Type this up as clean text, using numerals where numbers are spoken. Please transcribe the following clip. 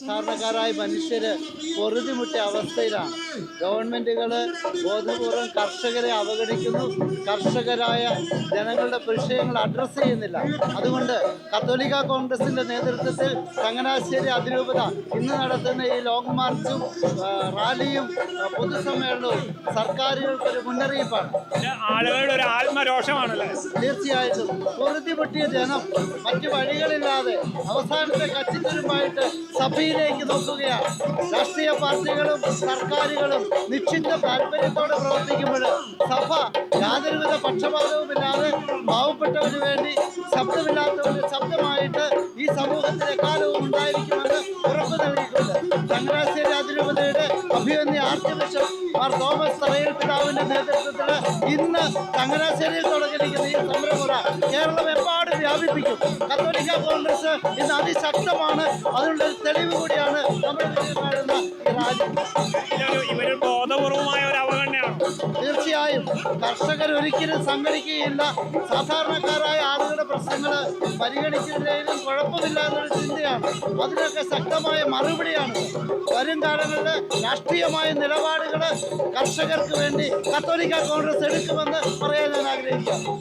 സാധാരണക്കാരായ മനുഷ്യര് പൊറുതിമുട്ടിയ അവസ്ഥയിലാണ്. ഗവൺമെന്റുകൾ ബോധപൂർവം കർഷകരെ അവഗണിക്കുന്നു, കർഷകരായ ജനങ്ങളുടെ വിഷയങ്ങൾ അഡ്രസ്സ് ചെയ്യുന്നില്ല. അതുകൊണ്ട് കത്തോലിക്ക കോൺഗ്രസിന്റെ നേതൃത്വത്തിൽ ചങ്ങനാശ്ശേരി അതിരൂപത ഇന്ന് നടത്തുന്ന ഈ ലോങ് മാർച്ചും റാലിയും പൊതുസമ്മേളനവും സർക്കാരുകൾക്കൊരു മുന്നറിയിപ്പാണ്. ആളുകളുടെ ഒരു ആത്മരോഷമാണല്ലേ? തീർച്ചയായിട്ടും പൊറുതിമുട്ടിയ ജനം മറ്റു വഴികളില്ലാതെ അവസാനത്തെ കച്ചിത്തുരുമ്പായിട്ട് സഭയിലേക്ക് നോക്കുകയാണ്. രാഷ്ട്രീയ പാർട്ടികളും സർക്കാരുകളും നിശ്ചിത താല്പര്യത്തോടെ പ്രവർത്തിക്കുമ്പോൾ സഭ യാതൊരുവിധ പക്ഷപാതവുമില്ലാതെ പാവപ്പെട്ടവന് വേണ്ടി ശബ്ദമില്ലാത്തവരുടെ ശബ്ദമായിട്ട് ഈ സമൂഹത്തിന് എക്കാലവും ഉണ്ടായിരിക്കുമെന്ന് ഉറപ്പു നൽകിയിട്ടുണ്ട്. ചങ്ങനാശ്ശേരി അതിരൂപതയുടെ അഭിമന്യ ആർച്ച് ബിഷപ്പ് മാർ തോമസ് തറയിൽ പിതാവിന്റെ നേതൃത്വത്തിൽ ഇന്ന് ചങ്ങനാശ്ശേരിയിൽ തുടങ്ങിയിരിക്കുന്ന ഈ സമരമുറ കേരളമെമ്പാടും വ്യാപിപ്പിക്കും. കത്തോലിക്ക കോൺഗ്രസ് ഇന്ന് അതിശക്തമാണ്. അതിനുള്ള ഒരു തെളിവ് കൂടിയാണ് നമ്മൾ കാണുന്ന ഈ റാലി. ഇവര് ബോധപൂർവമായ ഒരു അവഗണനയാണ്. തീർച്ചയായും കർഷകർ ഒരിക്കലും സംഘടിക്കുകയില്ല. സാധാരണക്കാരായ ആളുകളുടെ പ്രശ്നങ്ങൾ പരിഗണിക്കുന്നതിലും കുഴപ്പമില്ല എന്നൊരു ചിന്തയാണ്. അതിനൊക്കെ ശക്തമായ മറുപടിയാണ് വരും കാലങ്ങളിൽ രാഷ്ട്രീയമായ നിലപാടുകൾ കർഷകർക്ക് വേണ്ടി കത്തോലിക്ക കോൺഗ്രസ് എടുക്കുമെന്ന് പറയാൻ ഞാൻ ആഗ്രഹിക്കുന്നു.